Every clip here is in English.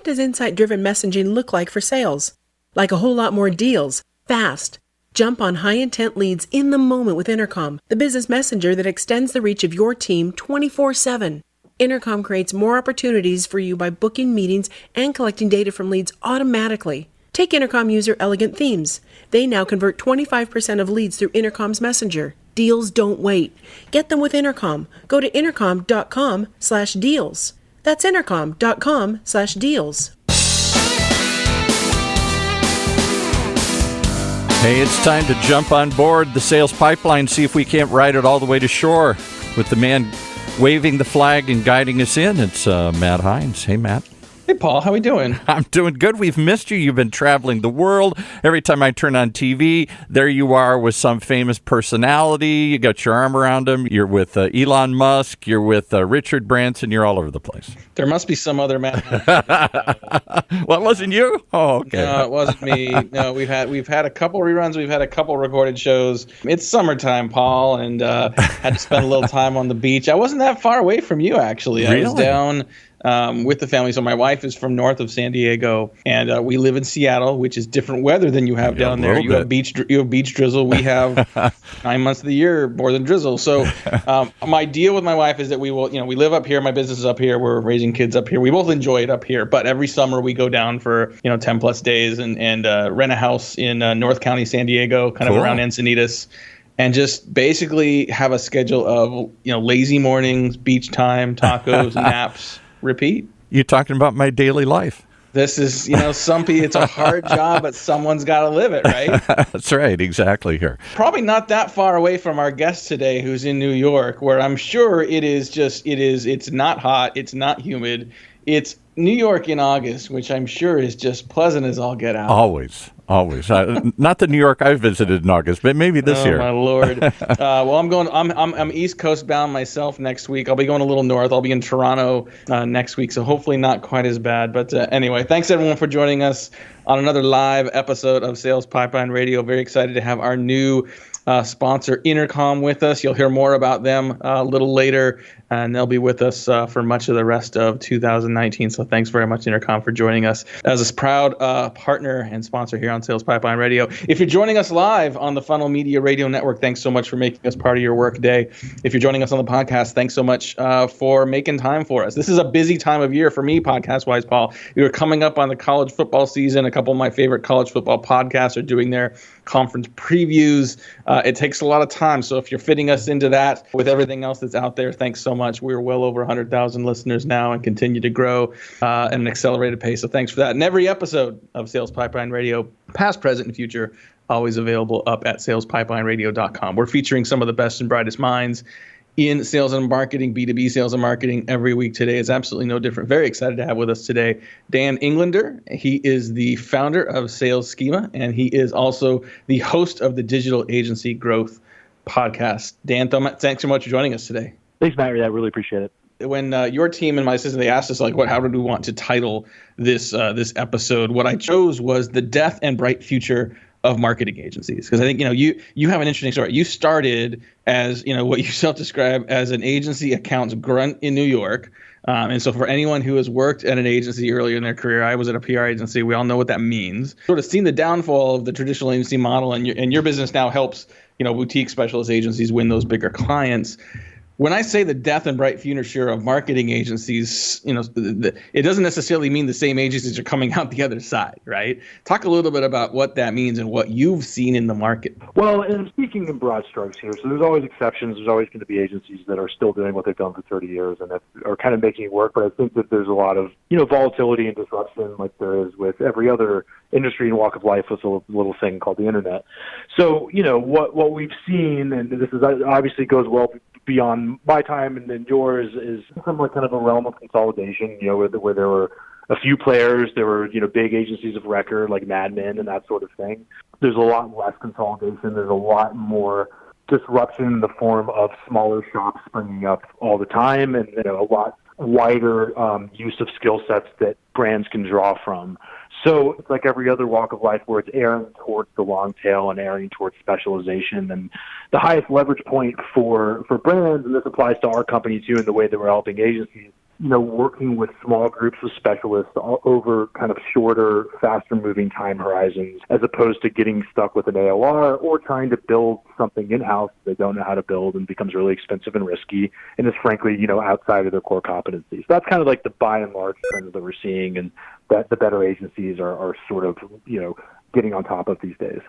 does insight-driven messaging look like for sales? Like a whole lot more deals, fast. Jump on high-intent leads in the moment with Intercom, the business messenger that extends the reach of your team 24/7. Intercom creates more opportunities for you by booking meetings and collecting data from leads automatically. Take Intercom user Elegant Themes. They now convert 25% of leads through Intercom's messenger. Deals don't wait. Get them with Intercom. Go to intercom.com/deals. That's intercom.com/deals. Hey, it's time to jump on board the sales pipeline, see if we can't ride it all the way to shore with the man waving the flag and guiding us in. It's Matt Hines. Hey, Matt. Hey, Paul. How we doing? I'm doing good. We've missed you. You've been traveling the world. Every time I turn on TV, there you are with some famous personality. You got your arm around him. You're with Elon Musk. You're with Richard Branson. You're all over the place. There must be some other Matt. Well, it wasn't you? Oh, okay. No, it wasn't me. No, we've had a couple reruns. We've had a couple recorded shows. It's summertime, Paul, and had to spend a little time on the beach. I wasn't that far away from you, actually. Really? I was down with the family. So my wife is from north of San Diego, and we live in Seattle, which is different weather than you have down there. You have beach drizzle. We have 9 months of the year more than drizzle. So my deal with my wife is that we will, we live up here. My business is up here. We're raising kids up here. We both enjoy it up here. But every summer we go down for 10 plus days and rent a house in North County, San Diego, kind of around Encinitas. And just basically have a schedule of, lazy mornings, beach time, tacos, naps, repeat. You're talking about my daily life. This is, it's a hard job, but someone's got to live it, right? That's right. Exactly here. Probably not that far away from our guest today, who's in New York, where I'm sure it's not hot. It's not humid. It's New York in August, which I'm sure is just pleasant as all get out. Always. Not the New York I visited in August, but maybe this year. Oh my Lord! Well, I'm East Coast bound myself next week. I'll be going a little north. I'll be in Toronto next week, so hopefully not quite as bad. But anyway, thanks everyone for joining us on another live episode of Sales Pipeline Radio. Very excited to have our new sponsor Intercom with us. You'll hear more about them a little later, and they'll be with us for much of the rest of 2019. So thanks very much, Intercom, for joining us as a proud partner and sponsor here on Sales Pipeline Radio. If you're joining us live on the Funnel Media Radio Network, thanks so much for making us part of your work day. If you're joining us on the podcast, thanks so much for making time for us. This is a busy time of year for me, podcast-wise, Paul. We were coming up on the college football season. A couple of my favorite college football podcasts are doing their conference previews. It takes a lot of time. So if you're fitting us into that with everything else that's out there, thanks so much. We're well over 100,000 listeners now and continue to grow at an accelerated pace. So thanks for that. And every episode of Sales Pipeline Radio, past, present, and future, always available up at salespipelineradio.com. We're featuring some of the best and brightest minds in sales and marketing, B2B sales and marketing every week. Today is absolutely no different. Very excited to have with us today Dan Englander. He is the founder of Sales Schema, and he is also the host of the Digital Agency Growth Podcast. Dan, thanks so much for joining us today. Thanks, Matt. I really appreciate it. When your team and my assistant, they asked us, how did we want to title this episode? What I chose was The Death and Bright Future of Marketing Agencies. Because I think, you have an interesting story. You started as, what you self-describe as an agency accounts grunt in New York. And so for anyone who has worked at an agency earlier in their career, I was at a PR agency. We all know what that means. Sort of seen the downfall of the traditional agency model, and your business now helps, boutique specialist agencies win those bigger clients. When I say the death and bright future of marketing agencies, it doesn't necessarily mean the same agencies are coming out the other side, right? Talk a little bit about what that means and what you've seen in the market. Well, and I'm speaking in broad strokes here. So there's always exceptions. There's always going to be agencies that are still doing what they've done for 30 years and that are kind of making it work. But I think that there's a lot of, volatility and disruption like there is with every other industry and walk of life with a little thing called the internet. So, what we've seen, and this is obviously goes well beyond my time and yours, is somewhat kind of a realm of consolidation, where there were a few players, there were, big agencies of record like Mad Men and that sort of thing. There's a lot less consolidation. There's a lot more disruption in the form of smaller shops springing up all the time, and a lot wider use of skill sets that brands can draw from. So it's like every other walk of life where it's erring towards the long tail and erring towards specialization. And the highest leverage point for brands, and this applies to our company too in the way that we're helping agencies, working with small groups of specialists over kind of shorter, faster-moving time horizons, as opposed to getting stuck with an AOR or trying to build something in-house they don't know how to build and becomes really expensive and risky and is frankly, outside of their core competencies. That's kind of like the by and large trend that we're seeing, and that the better agencies are sort of, getting on top of these days.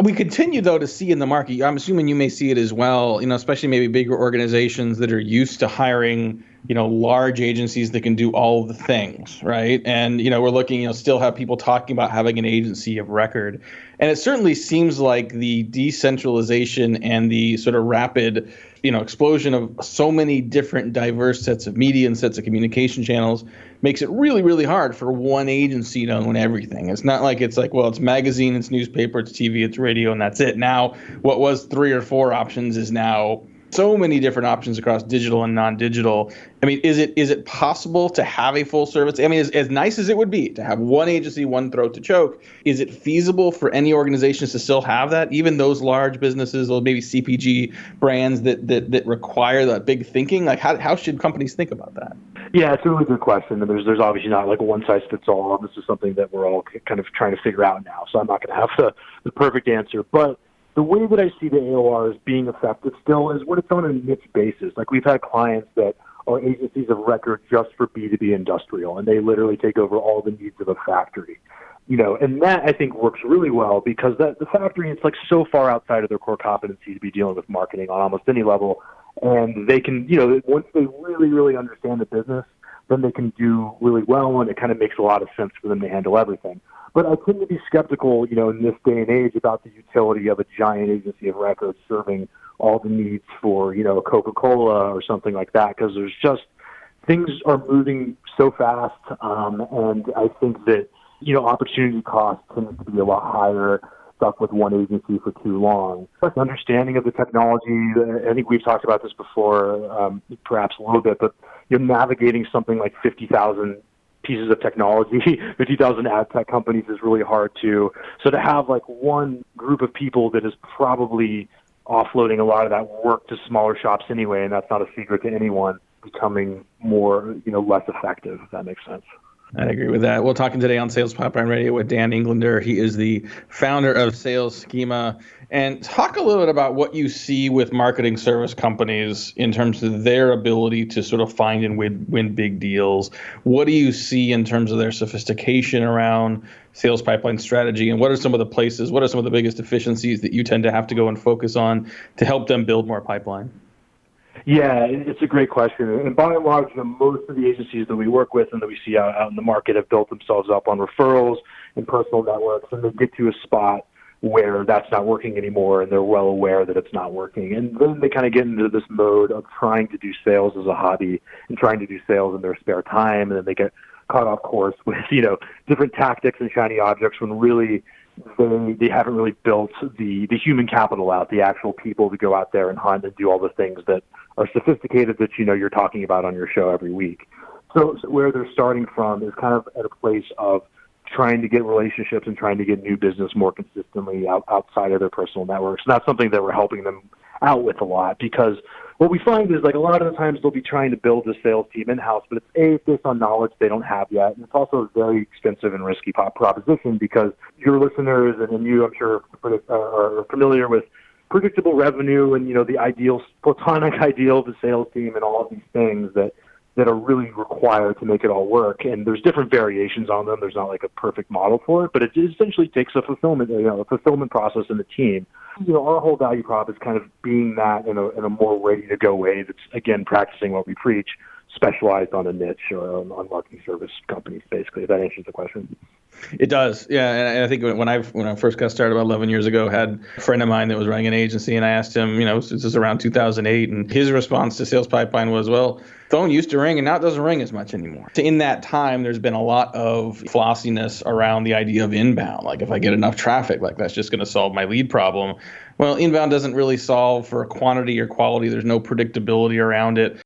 We continue, though, to see in the market, I'm assuming you may see it as well, especially maybe bigger organizations that are used to hiring, large agencies that can do all of the things, right? And, we're looking, still have people talking about having an agency of record. And it certainly seems like the decentralization and the sort of rapid, explosion of so many different diverse sets of media and sets of communication channels makes it really, really hard for one agency to own everything. It's not like it's magazine, it's newspaper, it's TV, it's radio, and that's it. Now, what was 3 or 4 options is now so many different options across digital and non-digital. I mean, is it possible to have a full service? I mean, as nice as it would be to have one agency, one throat to choke, is it feasible for any organizations to still have that? Even those large businesses, or maybe CPG brands that require that big thinking? Like, how should companies think about that? Yeah, it's a really good question. And there's obviously not like a one size fits all. This is something that we're all kind of trying to figure out now. So I'm not going to have the perfect answer. But the way that I see the AOR as being effective still is when it's on a niche basis. Like, we've had clients that are agencies of record just for B2B industrial, and they literally take over all the needs of a factory. And that I think works really well because the factory, it's like so far outside of their core competency to be dealing with marketing on almost any level. And they can, once they really, really understand the business, then they can do really well, and it kind of makes a lot of sense for them to handle everything. But I tend to be skeptical, in this day and age about the utility of a giant agency of record serving all the needs for, Coca-Cola or something like that, because there's just, things are moving so fast, and I think that, opportunity cost tends to be a lot higher stuck with one agency for too long. Understanding of the technology, I think we've talked about this before, perhaps a little bit, but navigating something like 50,000 pieces of technology, 50,000 ad tech companies is really hard too. So to have like one group of people that is probably offloading a lot of that work to smaller shops anyway, and that's not a secret to anyone, becoming more, less effective, if that makes sense. I agree with that. We're talking today on Sales Pipeline Radio with Dan Englander. He is the founder of Sales Schema. And talk a little bit about what you see with marketing service companies in terms of their ability to sort of find and win big deals. What do you see in terms of their sophistication around sales pipeline strategy? And what are some of the biggest efficiencies that you tend to have to go and focus on to help them build more pipeline? Yeah, it's a great question. And by and large, most of the agencies that we work with and that we see out in the market have built themselves up on referrals and personal networks, and they get to a spot where that's not working anymore, and they're well aware that it's not working. And then they kind of get into this mode of trying to do sales as a hobby and trying to do sales in their spare time, and then they get caught off course with, different tactics and shiny objects when really they haven't really built the human capital out, the actual people to go out there and hunt and do all the things that are sophisticated that you're talking about on your show every week. So where they're starting from is kind of at a place of trying to get relationships and trying to get new business more consistently outside of their personal networks. And that's something that we're helping them out with a lot, because what we find is like a lot of the times they'll be trying to build a sales team in-house, but it's based on knowledge they don't have yet. And it's also a very expensive and risky proposition, because your listeners and you, I'm sure, are familiar with predictable revenue and, the ideal, platonic ideal of the sales team and all of these things that are really required to make it all work. And there's different variations on them. There's not like a perfect model for it, but it essentially takes a fulfillment process in the team. Our whole value prop is kind of being that in a more ready-to-go way that's, again, practicing what we preach, specialized on a niche or on marketing service companies, basically, if that answers the question. It does, yeah. And I think when I first got started about 11 years ago, had a friend of mine that was running an agency, and I asked him, this is around 2008, and his response to Sales Pipeline was, well, phone used to ring, and now it doesn't ring as much anymore. In that time, there's been a lot of flossiness around the idea of inbound. Like, if I get enough traffic, like that's just going to solve my lead problem. Well, inbound doesn't really solve for quantity or quality. There's no predictability around it.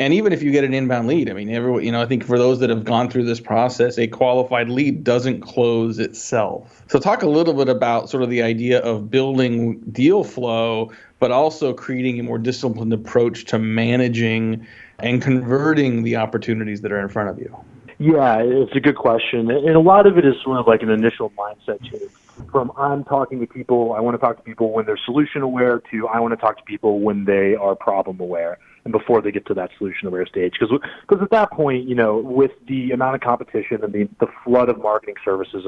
And even if you get an inbound lead, I mean, I think for those that have gone through this process, a qualified lead doesn't close itself. So talk a little bit about sort of the idea of building deal flow, but also creating a more disciplined approach to managing and converting the opportunities that are in front of you. Yeah, it's a good question. And a lot of it is sort of like an initial mindset change. From I'm talking to people, I want to talk to people when they're solution aware, to I want to talk to people when they are problem aware and before they get to that solution aware stage. Because at that point, with the amount of competition and the flood of marketing services,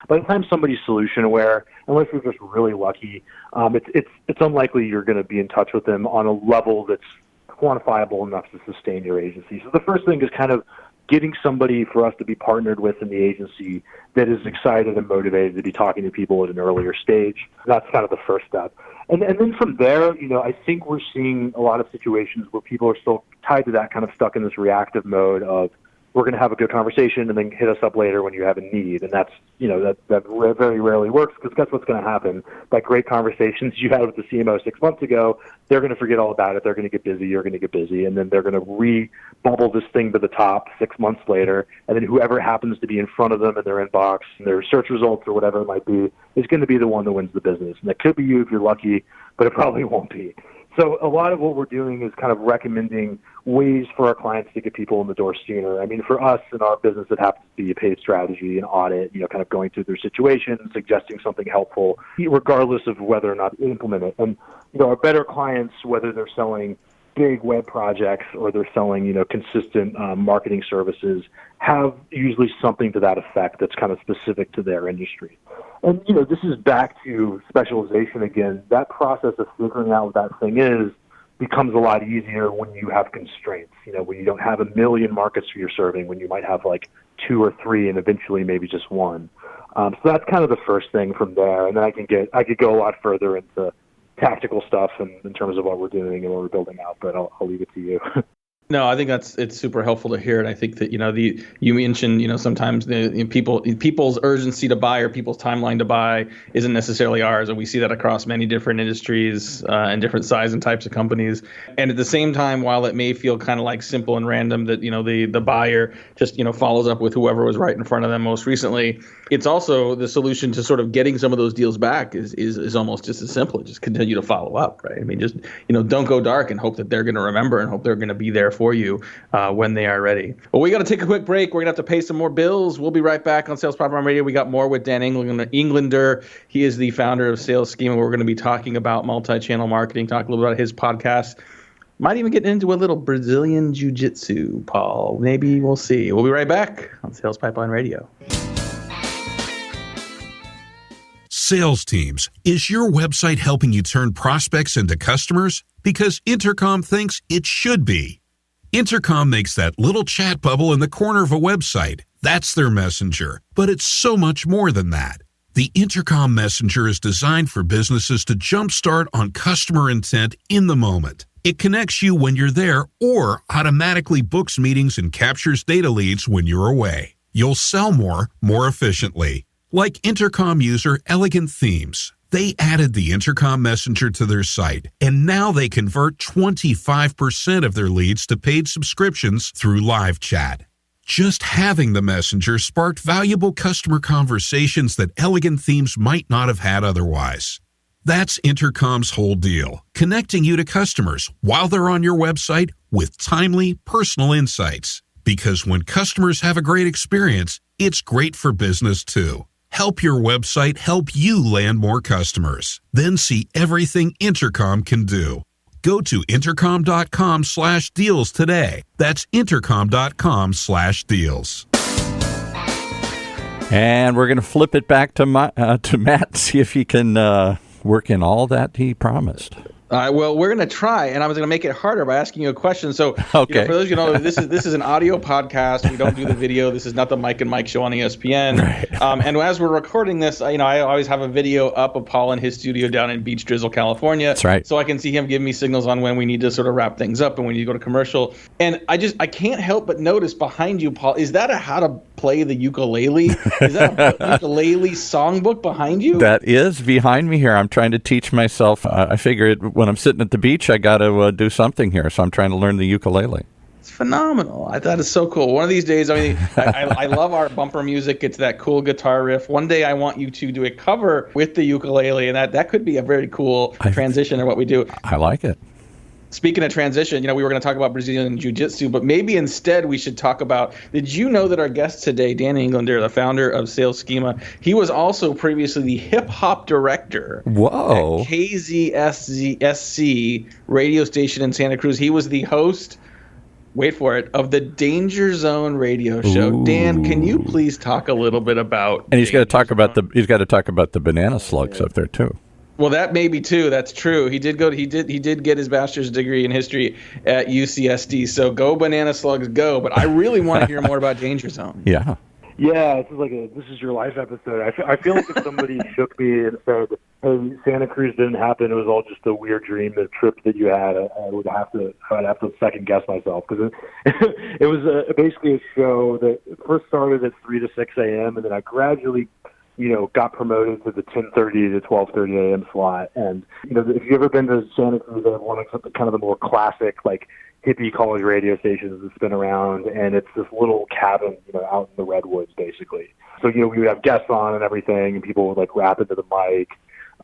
by the time somebody's solution aware, unless you're just really lucky, it's unlikely you're going to be in touch with them on a level that's quantifiable enough to sustain your agency. So the first thing is kind of getting somebody for us to be partnered with in the agency that is excited and motivated to be talking to people at an earlier stage. That's kind of the first step. And then from there, I think we're seeing a lot of situations where people are still tied to that, kind of stuck in this reactive mode of, we're going to have a good conversation and then hit us up later when you have a need. And that's, that very rarely works, because guess what's going to happen? That great conversations you had with the CMO 6 months ago, they're going to forget all about it. They're going to get busy. You're going to get busy. And then they're going to re-bubble this thing to the top 6 months later. And then whoever happens to be in front of them in their inbox, and their search results or whatever it might be, is going to be the one that wins the business. And that could be you if you're lucky, but it probably won't be. So a lot of what we're doing is kind of recommending ways for our clients to get people in the door sooner. I mean, for us in our business, it happens to be a paid strategy, an audit, kind of going through their situation, suggesting something helpful, regardless of whether or not they implement it. And, our better clients, whether they're selling big web projects or they're selling, consistent marketing services, have usually something to that effect that's kind of specific to their industry. And, this is back to specialization again. That process of figuring out what that thing is becomes a lot easier when you have constraints, when you don't have a million markets you're serving, when you might have like 2 or 3 and eventually maybe just 1. So that's kind of the first thing from there. And then I could go a lot further into tactical stuff in terms of what we're doing and what we're building out, but I'll leave it to you. No, I think it's super helpful to hear, and I think that you mentioned sometimes people's urgency to buy or people's timeline to buy isn't necessarily ours, and we see that across many different industries and different size and types of companies. And at the same time, while it may feel kind of like simple and random that the buyer just follows up with whoever was right in front of them most recently, it's also the solution to sort of getting some of those deals back is almost just as simple. Just continue to follow up, right? I mean, just don't go dark and hope that they're going to remember and hope they're going to be there for you when they are ready. Well, we got to take a quick break. We're going to have to pay some more bills. We'll be right back on Sales Pipeline Radio. We got more with Dan Englander. He is the founder of Sales Schema. We're going to be talking about multi-channel marketing, talk a little bit about his podcast. Might even get into a little Brazilian jiu-jitsu, Paul. Maybe we'll see. We'll be right back on Sales Pipeline Radio. Sales Teams, is your website helping you turn prospects into customers? Because Intercom thinks it should be. Intercom makes that little chat bubble in the corner of a website. That's their messenger, but it's so much more than that. The Intercom Messenger is designed for businesses to jumpstart on customer intent in the moment. It connects you when you're there or automatically books meetings and captures data leads when you're away. You'll sell more efficiently. Like Intercom user Elegant Themes. They added the Intercom Messenger to their site, and now they convert 25% of their leads to paid subscriptions through live chat. Just having the Messenger sparked valuable customer conversations that Elegant Themes might not have had otherwise. That's Intercom's whole deal, connecting you to customers while they're on your website with timely, personal insights. Because when customers have a great experience, it's great for business too. Help your website help you land more customers. Then see everything Intercom can do. Go to intercom.com/deals today. That's intercom.com/deals. And we're going to flip it back to Matt, see if he can work in all that he promised. Well, we're going to try, and I was going to make it harder by asking you a question. So, okay. For those of you who know, this is an audio podcast. We don't do the video. This is not the Mike and Mike show on ESPN. Right. And as we're recording this, I always have a video up of Paul in his studio down in Beach Drizzle, California. That's right. So I can see him give me signals on when we need to sort of wrap things up and when you go to commercial. And I can't help but notice behind you, Paul, is that a how to play the ukulele? Is that a ukulele songbook behind you? That is behind me here. I'm trying to teach myself. I figured when I'm sitting at the beach, I got to do something here. So I'm trying to learn the ukulele. It's phenomenal. I thought it's so cool. One of these days, I mean, I love our bumper music. It's that cool guitar riff. One day I want you to do a cover with the ukulele, and that could be a very cool transition of what we do. I like it. Speaking of transition, we were going to talk about Brazilian Jiu-Jitsu, but maybe instead we should talk about, did you know that our guest today, Dan Englander, the founder of Sales Schema, he was also previously the hip-hop director at KZSC radio station in Santa Cruz. He was the host, wait for it, of the Danger Zone radio show. Ooh. Dan, can you please talk a little bit about... And he's got to talk about the banana slugs up there, too. Well, that may be too. That's true. He did get his bachelor's degree in history at UCSD. So go banana slugs, go. But I really want to hear more about Danger Zone. Yeah. Yeah, it's like this is your life episode. I feel like if somebody shook me and said, "Hey, Santa Cruz didn't happen. It was all just a weird dream, the trip that you had," I'd have to second guess myself, because it was basically a show that first started at 3 to 6 a.m. and then I gradually got promoted to the 10:30 to 12:30 a.m. slot. And, if you've ever been to Santa Cruz, they have one of kind of the more classic, like, hippie college radio stations that's been around, and it's this little cabin, out in the redwoods, basically. So, we would have guests on and everything, and people would, like, rap into the mic.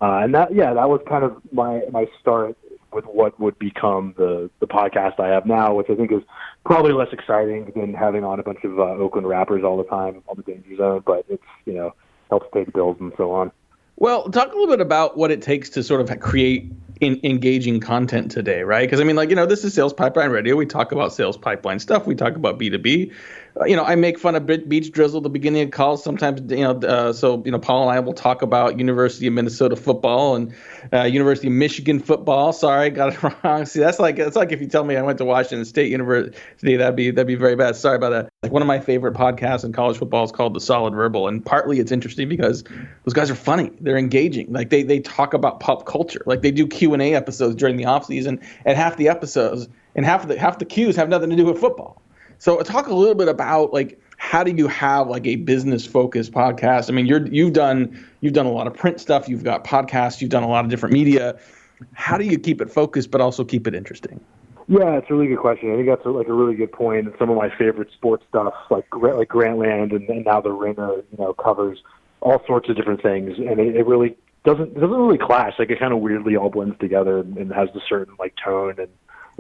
And that was kind of my start with what would become the podcast I have now, which I think is probably less exciting than having on a bunch of Oakland rappers all the time on the Danger Zone, but it's, helps pay the bills and so on. Well, talk a little bit about what it takes to sort of create engaging content today, right? Because, this is Sales Pipeline Radio. We talk about sales pipeline stuff. We talk about B2B. I make fun of beach drizzle at the beginning of calls sometimes, so Paul and I will talk about University of Minnesota football and University of Michigan football. Sorry, got it wrong. See, it's like if you tell me I went to Washington State University, that'd be very bad. Sorry about that. Like, one of my favorite podcasts in college football is called The Solid Verbal, and partly it's interesting because those guys are funny. They're engaging. Like, they talk about pop culture. Like, they do Q&A episodes during the off season, and half the episodes and half the Qs have nothing to do with football. So talk a little bit about, like, how do you have, like, a business focused podcast? I mean, you've done a lot of print stuff. You've got podcasts. You've done a lot of different media. How do you keep it focused but also keep it interesting? Yeah, it's a really good question. I think that's a really good point. And some of my favorite sports stuff, like Grantland and now The Ringer, covers all sorts of different things, and it really doesn't really clash. Like, it kind of weirdly all blends together and has a certain, like, tone and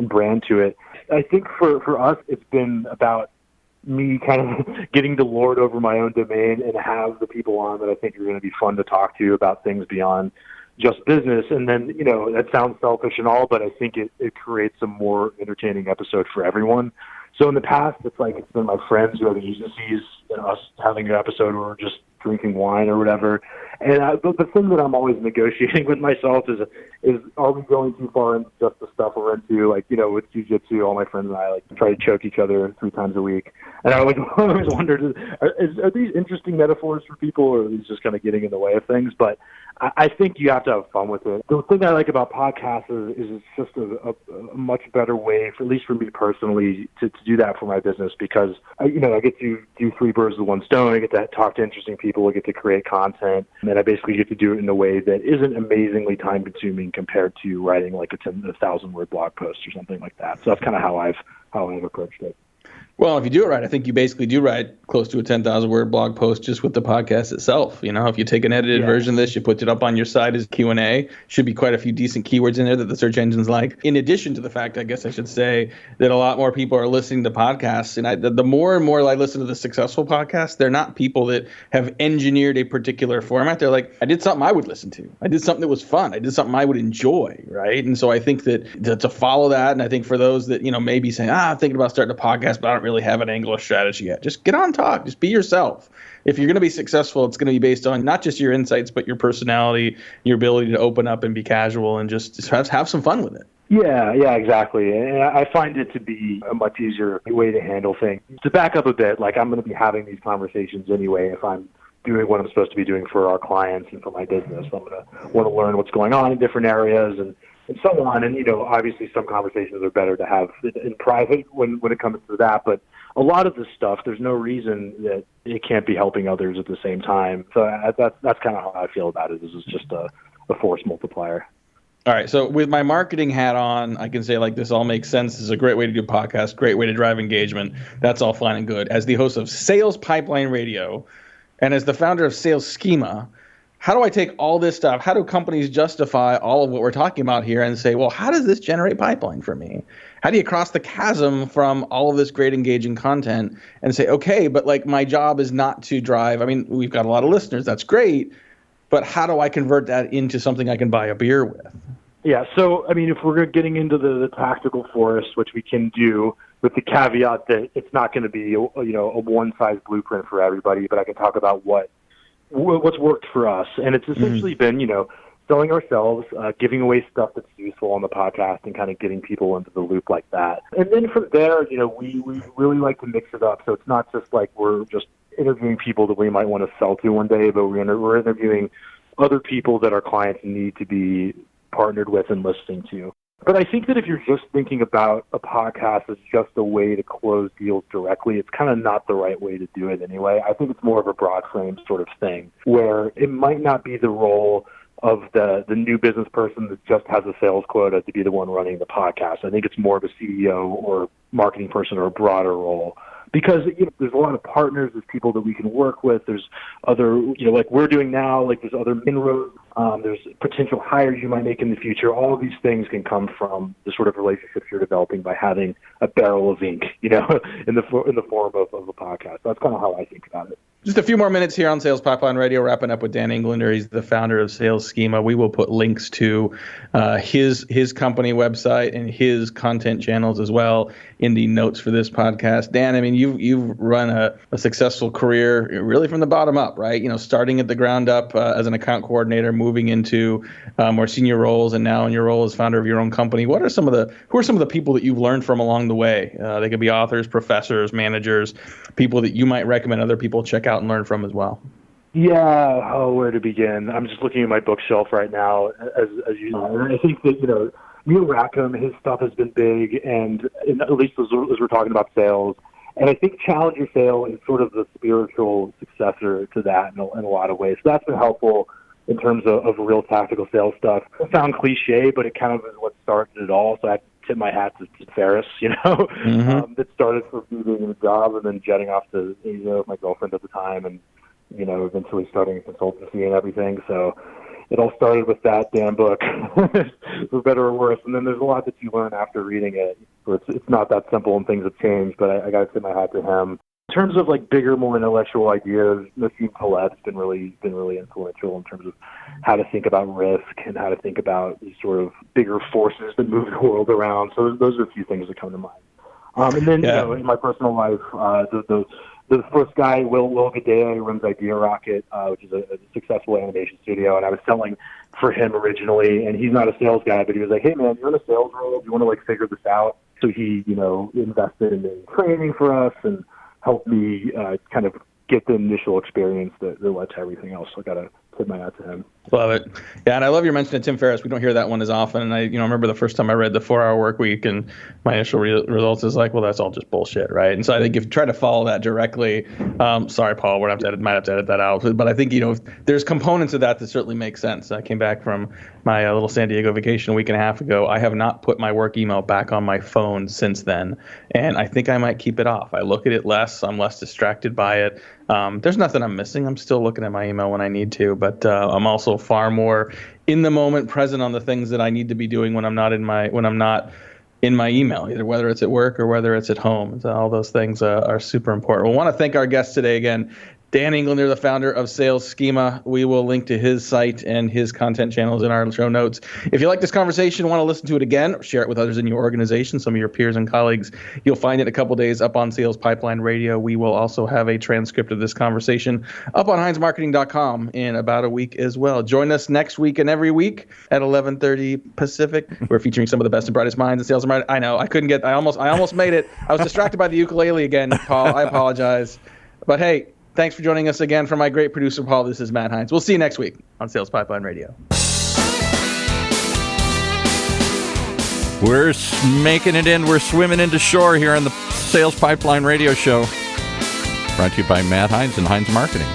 brand to it. I think for us, it's been about me kind of getting to lord over my own domain and have the people on that I think are going to be fun to talk to about things beyond just business. And then, that sounds selfish and all, but I think it creates a more entertaining episode for everyone. So in the past, it's been my friends who have agencies and us having an episode where we're just drinking wine or whatever. And the thing that I'm always negotiating with myself is are we going too far into just the stuff we're into? Like, with jiu-jitsu, all my friends and I try to choke each other 3 times a week. And I always wondered, are these interesting metaphors for people, or are these just kind of getting in the way of things? But I think you have to have fun with it. The thing I like about podcasts is it's just a much better way, at least for me personally, to do that for my business, because I get to do 3 birds with 1 stone. I get to talk to interesting people. I get to create content, and then I basically get to do it in a way that isn't amazingly time consuming compared to writing like a 1,000-word blog post or something like that. So that's kind of how I've approached it. Well, if you do it right, I think you basically do write close to a 10,000-word blog post just with the podcast itself. If you take an edited version of this, you put it up on your site as Q&A. Should be quite a few decent keywords in there that the search engines like. In addition to the fact, I guess I should say, that a lot more people are listening to podcasts. And the more and more I listen to the successful podcasts, they're not people that have engineered a particular format. They're like, I did something I would listen to. I did something that was fun. I did something I would enjoy, right? And so I think that to follow that, and I think for those that, maybe saying, I'm thinking about starting a podcast, but I don't really have an angle or strategy yet. Just get on, talk. Just be yourself. If you're going to be successful, it's going to be based on not just your insights, but your personality, your ability to open up and be casual and just have some fun with it. Yeah, exactly. And I find it to be a much easier way to handle things. To back up a bit, like, I'm going to be having these conversations anyway if I'm doing what I'm supposed to be doing for our clients and for my business. I'm going to want to learn what's going on in different areas and so on. And, obviously some conversations are better to have in private when it comes to that. But a lot of this stuff, there's no reason that it can't be helping others at the same time. So that's kind of how I feel about it. This is just a force multiplier. All right. So with my marketing hat on, I can say like this all makes sense. This is a great way to do a podcast, great way to drive engagement. That's all fine and good. As the host of Sales Pipeline Radio and as the founder of Sales Schema, how do I take all this stuff? How do companies justify all of what we're talking about here and say, well, how does this generate pipeline for me? How do you cross the chasm from all of this great engaging content and say, okay, but like my job is not to drive. I mean, we've got a lot of listeners. That's great. But how do I convert that into something I can buy a beer with? Yeah, so, I mean, if we're getting into the tactical forest, which we can do with the caveat that it's not going to be, a one-size blueprint for everybody, but I can talk about what's worked for us. And it's essentially been, selling ourselves, giving away stuff that's useful on the podcast and kind of getting people into the loop like that. And then from there, we really like to mix it up. So it's not just like we're just interviewing people that we might want to sell to one day, but we're interviewing other people that our clients need to be partnered with and listening to. But I think that if you're just thinking about a podcast as just a way to close deals directly, it's kind of not the right way to do it anyway. I think it's more of a broad frame sort of thing where it might not be the role of the new business person that just has a sales quota to be the one running the podcast. I think it's more of a CEO or marketing person or a broader role. Because there's a lot of partners, there's people that we can work with, there's other, like we're doing now, like there's other inroads, there's potential hires you might make in the future. All of these things can come from the sort of relationships you're developing by having a barrel of ink, in the form of a podcast. That's kind of how I think about it. Just a few more minutes here on Sales Pipeline Radio, wrapping up with Dan Englander. He's the founder of Sales Schema. We will put links to his company website and his content channels as well in the notes for this podcast. Dan, I mean, you've run a successful career really from the bottom up, right? Starting at the ground up as an account coordinator, moving into more senior roles, and now in your role as founder of your own company. Who are some of the people that you've learned from along the way? They could be authors, professors, managers, people that you might recommend other people check out and learn from as well. Yeah, where to begin? I'm just looking at my bookshelf right now, as you know. And I think that, Neil Rackham, his stuff has been big, and at least as we're talking about sales. And I think Challenger Sale is sort of the spiritual successor to that in a lot of ways. So that's been helpful in terms of real tactical sales stuff. It sounds cliche, but it kind of is what started it all. So I tip my hat to Ferris, that started for me being in a job and then jetting off to Asia with my girlfriend at the time and, eventually starting a consultancy and everything. So it all started with that damn book, for better or worse. And then there's a lot that you learn after reading it. So it's not that simple and things have changed, but I got to tip my hat to him. In terms of like bigger, more intellectual ideas, Nassim Taled's been really influential in terms of how to think about risk and how to think about these sort of bigger forces that move the world around. So those are a few things that come to mind. And then, in my personal life, the first guy, Will Gadea, who runs Idea Rocket, which is a successful animation studio, and I was selling for him originally, and he's not a sales guy, but he was like, hey, man, you're in a sales role. Do you want to, figure this out? So he, invested in training for us and helped me kind of get the initial experience that led to everything else. So I got to tip my hat to him. Love it. Yeah, and I love your mention of Tim Ferriss. We don't hear that one as often. And I remember the first time I read the 4-Hour Work Week, and my initial results is like, well, that's all just bullshit, right? And so I think if you try to follow that directly, sorry, Paul, might have to edit that out. But I think there's components of that certainly make sense. I came back from my little San Diego vacation a week and a half ago. I have not put my work email back on my phone since then, and I think I might keep it off. I look at it less. I'm less distracted by it. There's nothing I'm missing. I'm still looking at my email when I need to, but I'm also far more in the moment, present on the things that I need to be doing when I'm not in my email, either whether it's at work or whether it's at home. So all those things are super important. We want to thank our guest today again, Dan Englander, the founder of Sales Schema. We will link to his site and his content channels in our show notes. If you like this conversation, want to listen to it again, or share it with others in your organization, some of your peers and colleagues, you'll find it a couple days up on Sales Pipeline Radio. We will also have a transcript of this conversation up on HeinzMarketing.com in about a week as well. Join us next week and every week at 11:30 Pacific. We're featuring some of the best and brightest minds in sales and marketing. I know, I almost made it. I was distracted by the ukulele again, Paul. I apologize. But hey, thanks for joining us again. From my great producer, Paul, this is Matt Heinz. We'll see you next week on Sales Pipeline Radio. We're making it in. We're swimming into shore here on the Sales Pipeline Radio Show. Brought to you by Matt Heinz and Heinz Marketing.